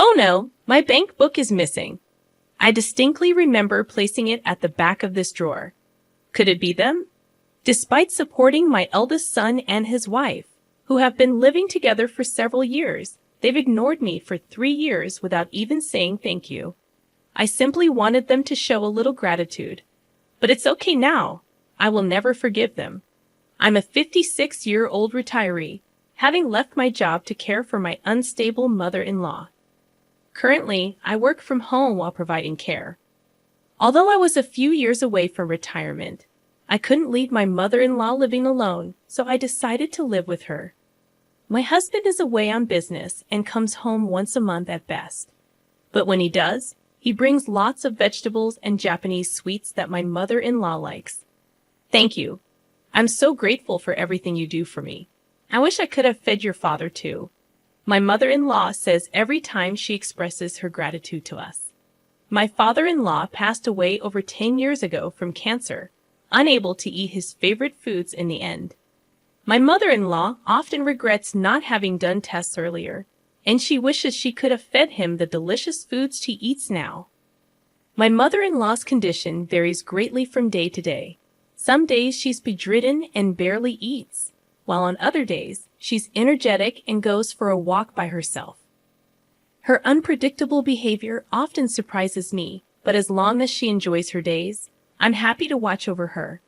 Oh no, my bank book is missing. I distinctly remember placing it at the back of this drawer. Could it be them? Despite supporting my eldest son and his wife, who have been living together for several years, they've ignored me for 3 years without even saying thank you. I simply wanted them to show a little gratitude. But it's okay now. I will never forgive them. I'm a 56-year-old retiree, having left my job to care for my unstable mother-in-law. Currently, I work from home while providing care. Although I was a few years away from retirement, I couldn't leave my mother-in-law living alone, so I decided to live with her. My husband is away on business and comes home once a month at best. But when he does, he brings lots of vegetables and Japanese sweets that my mother-in-law likes. Thank you. I'm so grateful for everything you do for me. I wish I could have fed your father too. My mother-in-law says every time she expresses her gratitude to us. My father-in-law passed away over 10 years ago from cancer, unable to eat his favorite foods in the end. My mother-in-law often regrets not having done tests earlier, and she wishes she could have fed him the delicious foods she eats now. My mother-in-law's condition varies greatly from day to day. Some days she's bedridden and barely eats, while on other days she's energetic and goes for a walk by herself. Her unpredictable behavior often surprises me, but as long as she enjoys her days, I'm happy to watch over her.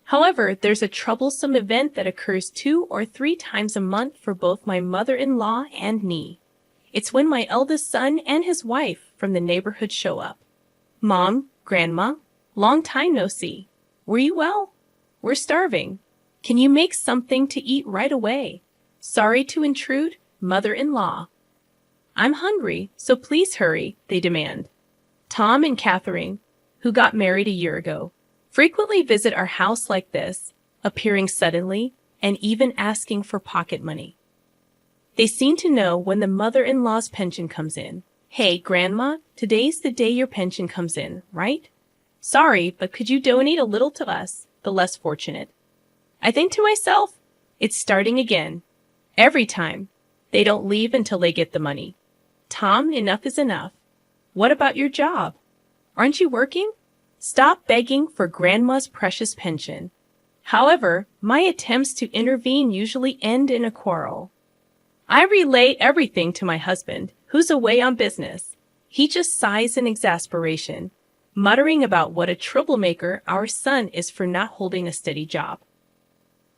However, there's a troublesome event that occurs 2 or 3 times a month for both my mother-in-law and me. It's when my eldest son and his wife from the neighborhood show up. Mom, Grandma, long time no see. Were you well? We're starving. Can you make something to eat right away? Sorry to intrude, mother-in-law. I'm hungry, so please hurry, they demand. Tom and Catherine, who got married a year ago, frequently visit our house like this, appearing suddenly and even asking for pocket money. They seem to know when the mother-in-law's pension comes in. Hey, Grandma, today's the day your pension comes in, right? Sorry, but could you donate a little to us, the less fortunate? I think to myself, it's starting again. Every time. They don't leave until they get the money. Tom, enough is enough. What about your job? Aren't you working? Stop begging for Grandma's precious pension. However, my attempts to intervene usually end in a quarrel. I relay everything to my husband, who's away on business. He just sighs in exasperation, muttering about what a troublemaker our son is for not holding a steady job.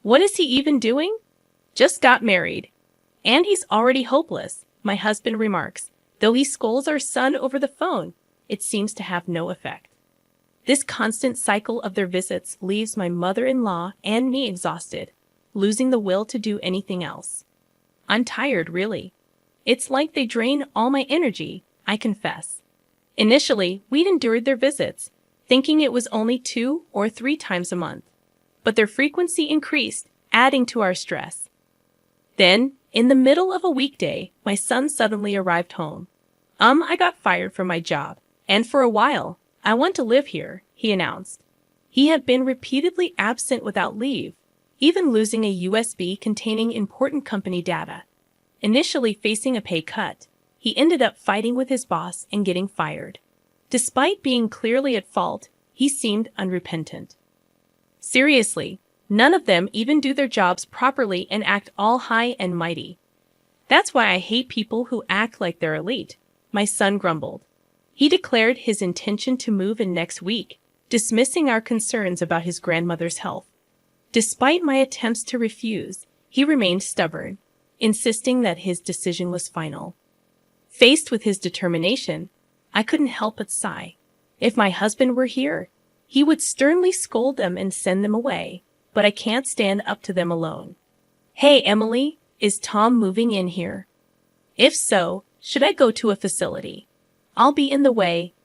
What is he even doing? Just got married. And he's already hopeless, my husband remarks. Though he scolds our son over the phone, it seems to have no effect. This constant cycle of their visits leaves my mother-in-law and me exhausted, losing the will to do anything else. I'm tired, really. It's like they drain all my energy, I confess. Initially, we'd endured their visits, thinking it was only 2 or 3 times a month. But their frequency increased, adding to our stress. Then, in the middle of a weekday, my son suddenly arrived home. I got fired from my job, and for a while, I want to live here, he announced. He had been repeatedly absent without leave, even losing a USB containing important company data. Initially facing a pay cut, he ended up fighting with his boss and getting fired. Despite being clearly at fault, he seemed unrepentant. Seriously, none of them even do their jobs properly and act all high and mighty. That's why I hate people who act like they're elite, my son grumbled. He declared his intention to move in next week, dismissing our concerns about his grandmother's health. Despite my attempts to refuse, he remained stubborn, insisting that his decision was final. Faced with his determination, I couldn't help but sigh. If my husband were here, he would sternly scold them and send them away, but I can't stand up to them alone. Hey, Emily, is Tom moving in here? If so, should I go to a facility? I'll be in the way.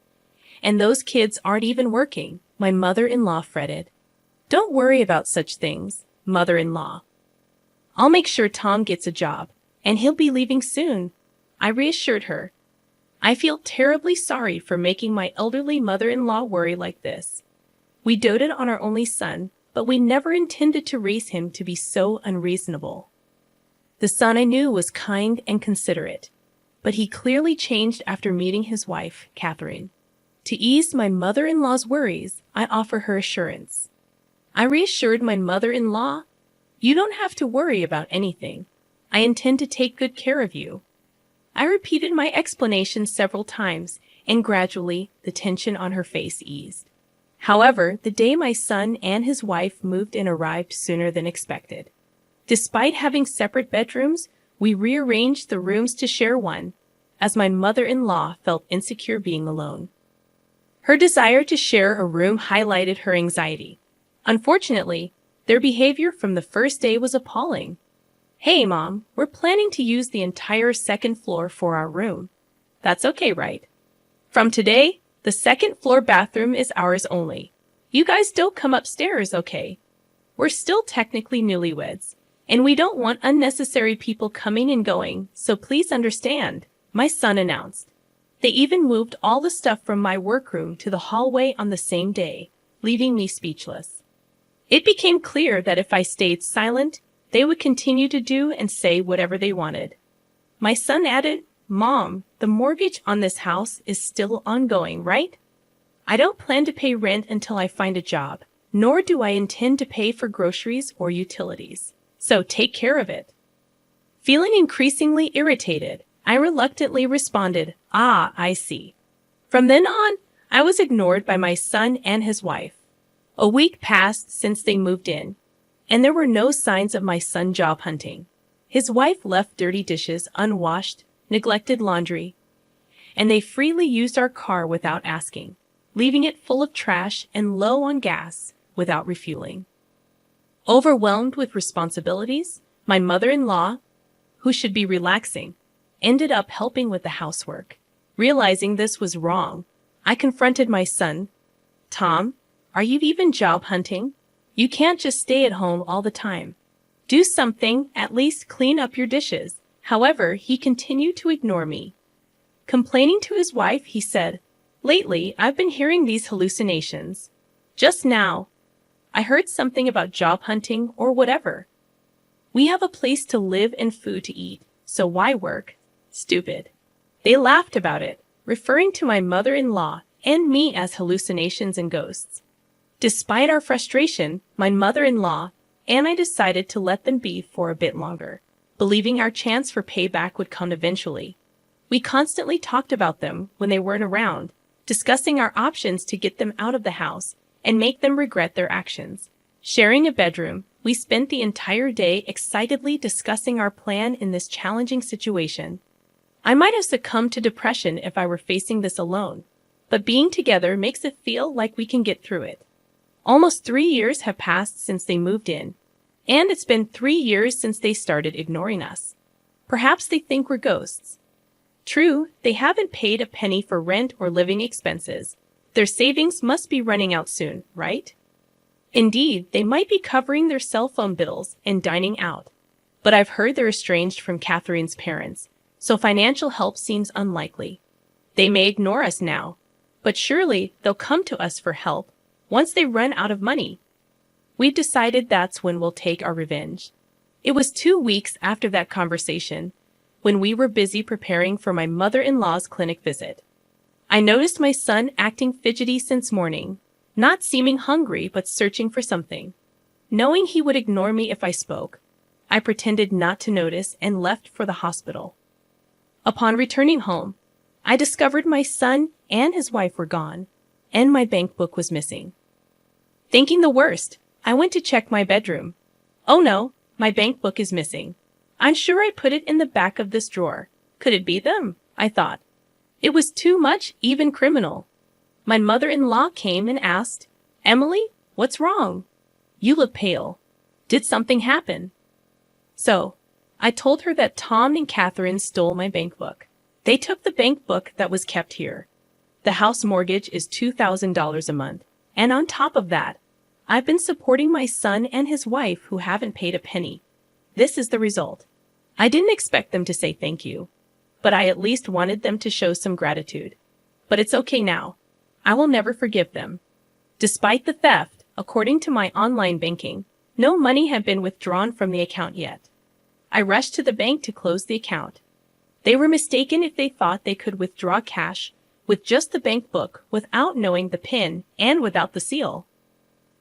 And those kids aren't even working, my mother-in-law fretted. Don't worry about such things, mother-in-law. I'll make sure Tom gets a job, and he'll be leaving soon, I reassured her. I feel terribly sorry for making my elderly mother-in-law worry like this. We doted on our only son, but we never intended to raise him to be so unreasonable. The son I knew was kind and considerate. but he clearly changed after meeting his wife, Catherine. To ease my mother-in-law's worries, I offer her assurance. I reassured my mother-in-law, "You don't have to worry about anything. I intend to take good care of you." I repeated my explanation several times, and gradually the tension on her face eased. However, the day my son and his wife moved in arrived sooner than expected. Despite having separate bedrooms, we rearranged the rooms to share one, as my mother-in-law felt insecure being alone. Her desire to share a room highlighted her anxiety. Unfortunately, their behavior from the first day was appalling. "Hey, Mom, we're planning to use the entire second floor for our room. That's okay, right? From today, the second floor bathroom is ours only. You guys don't come upstairs, okay? We're still technically newlyweds, and we don't want unnecessary people coming and going, so please understand," my son announced. They even moved all the stuff from my workroom to the hallway on the same day, leaving me speechless. It became clear that if I stayed silent, they would continue to do and say whatever they wanted. My son added, "Mom, the mortgage on this house is still ongoing, right? I don't plan to pay rent until I find a job, nor do I intend to pay for groceries or utilities. So take care of it." Feeling increasingly irritated, I reluctantly responded, "Ah, I see." From then on, I was ignored by my son and his wife. A week passed since they moved in, and there were no signs of my son job hunting. His wife left dirty dishes unwashed, neglected laundry, and they freely used our car without asking, leaving it full of trash and low on gas without refueling. Overwhelmed with responsibilities, my mother-in-law, who should be relaxing, ended up helping with the housework. Realizing this was wrong, I confronted my son. "Tom, are you even job hunting? You can't just stay at home all the time. Do something, at least clean up your dishes." However, he continued to ignore me. Complaining to his wife, he said, "Lately, I've been hearing these hallucinations. Just now, I heard something about job hunting or whatever. We have a place to live and food to eat, so why work? Stupid." They laughed about it, referring to my mother-in-law and me as hallucinations and ghosts. Despite our frustration, my mother-in-law and I decided to let them be for a bit longer, believing our chance for payback would come eventually. We constantly talked about them when they weren't around, discussing our options to get them out of the house and make them regret their actions. Sharing a bedroom, we spent the entire day excitedly discussing our plan in this challenging situation. I might have succumbed to depression if I were facing this alone, but being together makes it feel like we can get through it. Almost 3 years have passed since they moved in, and it's been 3 years since they started ignoring us. Perhaps they think we're ghosts. True, they haven't paid a penny for rent or living expenses. Their savings must be running out soon, right? Indeed, they might be covering their cell phone bills and dining out. But I've heard they're estranged from Catherine's parents, so financial help seems unlikely. They may ignore us now, but surely they'll come to us for help once they run out of money. We've decided that's when we'll take our revenge. It was 2 weeks after that conversation, when we were busy preparing for my mother-in-law's clinic visit. I noticed my son acting fidgety since morning, not seeming hungry but searching for something. Knowing he would ignore me if I spoke, I pretended not to notice and left for the hospital. Upon returning home, I discovered my son and his wife were gone, and my bank book was missing. Thinking the worst, I went to check my bedroom. Oh no, my bank book is missing. I'm sure I put it in the back of this drawer. Could it be them? I thought. It was too much, even criminal. My mother-in-law came and asked, "Emily, what's wrong? You look pale. Did something happen?" So, I told her that Tom and Catherine stole my bank book. They took the bank book that was kept here. The house mortgage is $2,000 a month, and on top of that, I've been supporting my son and his wife who haven't paid a penny. This is the result. I didn't expect them to say thank you, but I at least wanted them to show some gratitude. But it's okay now. I will never forgive them. Despite the theft, according to my online banking, no money had been withdrawn from the account yet. I rushed to the bank to close the account. They were mistaken if they thought they could withdraw cash with just the bank book without knowing the PIN and without the seal.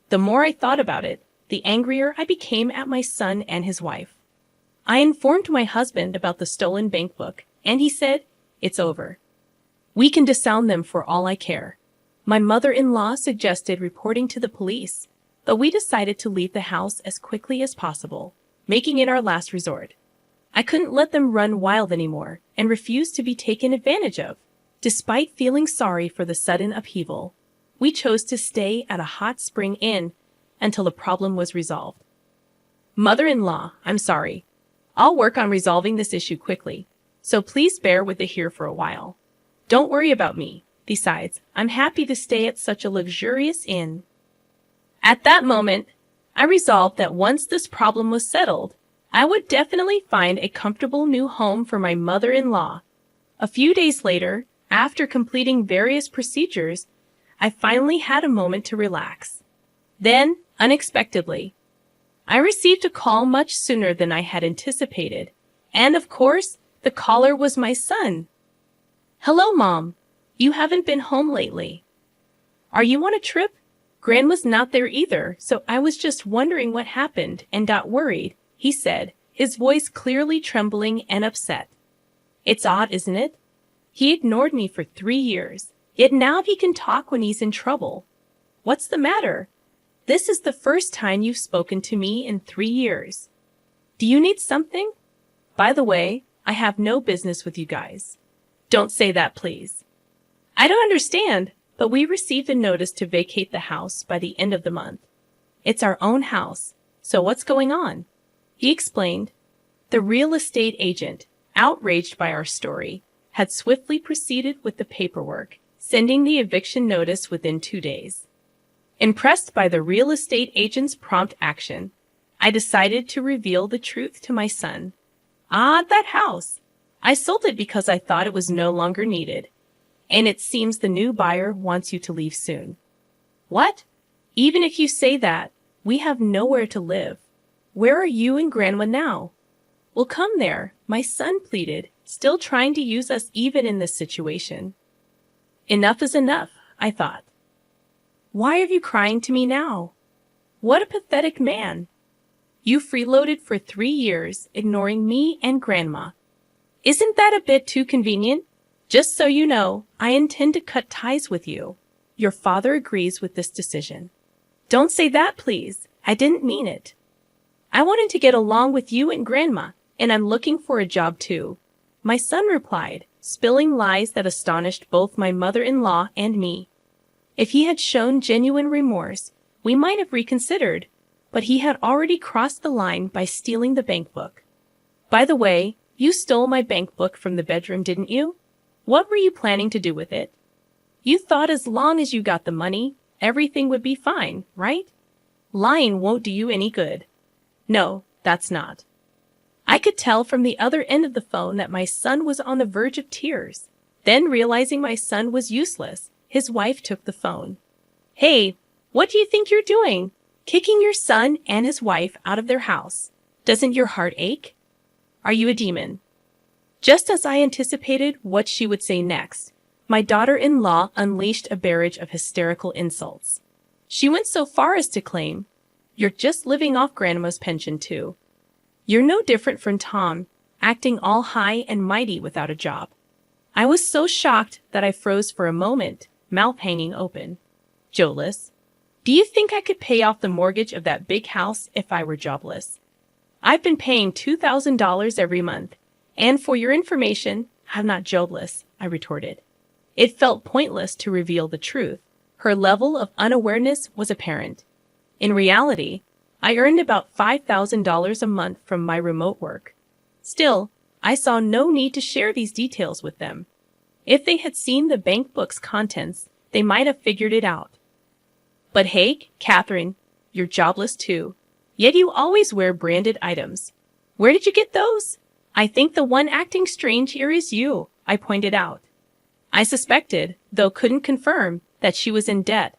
The more I thought about it, the angrier I became at my son and his wife. I informed my husband about the stolen bank book, and he said, "It's over. We can disown them for all I care." My mother-in-law suggested reporting to the police, but we decided to leave the house as quickly as possible, making it our last resort. I couldn't let them run wild anymore and refused to be taken advantage of. Despite feeling sorry for the sudden upheaval, we chose to stay at a hot spring inn until the problem was resolved. Mother-in-law, I'm sorry. I'll work on resolving this issue quickly, so please bear with it here for a while. Don't worry about me. Besides, I'm happy to stay at such a luxurious inn. At that moment, I resolved that once this problem was settled, I would definitely find a comfortable new home for my mother-in-law. A few days later, after completing various procedures, I finally had a moment to relax. Then, unexpectedly, I received a call much sooner than I had anticipated, and of course, the caller was my son. "Hello, Mom. You haven't been home lately. Are you on a trip?" Grandma's not there either, so I was just wondering what happened and got worried, he said, his voice clearly trembling and upset. It's odd, isn't it? He ignored me for 3 years, yet now he can talk when he's in trouble. What's the matter? This is the first time you've spoken to me in 3 years. Do you need something? By the way, I have no business with you guys. Don't say that, please. I don't understand, but we received a notice to vacate the house by the end of the month. It's our own house, so what's going on? He explained. The real estate agent, outraged by our story, had swiftly proceeded with the paperwork, sending the eviction notice within 2 days. Impressed by the real estate agent's prompt action, I decided to reveal the truth to my son. That house! I sold it because I thought it was no longer needed, and it seems the new buyer wants you to leave soon. What? Even if you say that, we have nowhere to live. Where are you and Grandma now? Well, come there, my son pleaded, still trying to use us even in this situation. Enough is enough, I thought. Why are you crying to me now? What a pathetic man. You freeloaded for 3 years, ignoring me and Grandma. Isn't that a bit too convenient? Just so you know, I intend to cut ties with you. Your father agrees with this decision. Don't say that, please. I didn't mean it. I wanted to get along with you and Grandma, and I'm looking for a job too. My son replied, spilling lies that astonished both my mother-in-law and me. If he had shown genuine remorse, we might have reconsidered, but he had already crossed the line by stealing the bank book. By the way, you stole my bank book from the bedroom, didn't you? What were you planning to do with it? You thought as long as you got the money, everything would be fine, right? Lying won't do you any good. No, that's not. I could tell from the other end of the phone that my son was on the verge of tears. Then, realizing my son was useless, his wife took the phone. Hey, what do you think you're doing? Kicking your son and his wife out of their house. Doesn't your heart ache? Are you a demon? Just as I anticipated what she would say next, my daughter-in-law unleashed a barrage of hysterical insults. She went so far as to claim, "You're just living off Grandma's pension too. You're no different from Tom, acting all high and mighty without a job." I was so shocked that I froze for a moment, mouth hanging open. Joeless, do you think I could pay off the mortgage of that big house if I were jobless? I've been paying $2,000 every month, and for your information, I'm not jobless, I retorted. It felt pointless to reveal the truth. Her level of unawareness was apparent. In reality, I earned about $5,000 a month from my remote work. Still, I saw no need to share these details with them. If they had seen the bank book's contents, they might have figured it out. But hey, Catherine, you're jobless too. Yet you always wear branded items. Where did you get those? I think the one acting strange here is you, I pointed out. I suspected, though couldn't confirm, that she was in debt,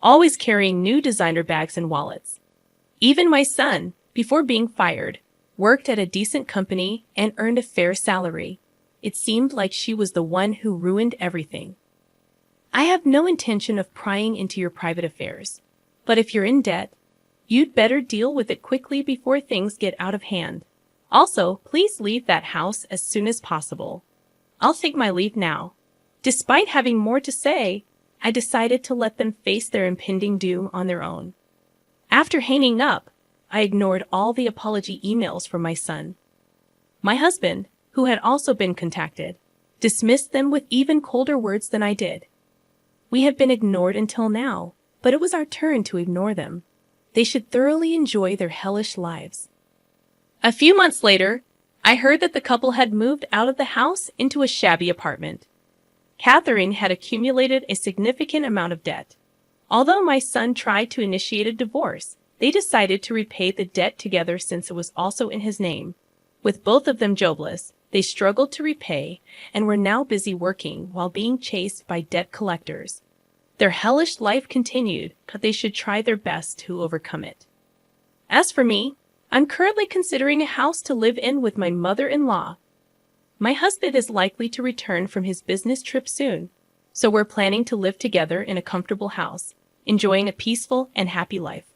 always carrying new designer bags and wallets. Even my son, before being fired, worked at a decent company and earned a fair salary. It seemed like she was the one who ruined everything. I have no intention of prying into your private affairs, but if you're in debt, you'd better deal with it quickly before things get out of hand. Also, please leave that house as soon as possible. I'll take my leave now. Despite having more to say, I decided to let them face their impending doom on their own. After hanging up, I ignored all the apology emails from my son. My husband, who had also been contacted, dismissed them with even colder words than I did. We have been ignored until now, but it was our turn to ignore them. They should thoroughly enjoy their hellish lives. A few months later, I heard that the couple had moved out of the house into a shabby apartment. Catherine had accumulated a significant amount of debt. Although my son tried to initiate a divorce, they decided to repay the debt together since it was also in his name. With both of them jobless, they struggled to repay and were now busy working while being chased by debt collectors. Their hellish life continued, but they should try their best to overcome it. As for me, I'm currently considering a house to live in with my mother-in-law. My husband is likely to return from his business trip soon, so we're planning to live together in a comfortable house, enjoying a peaceful and happy life.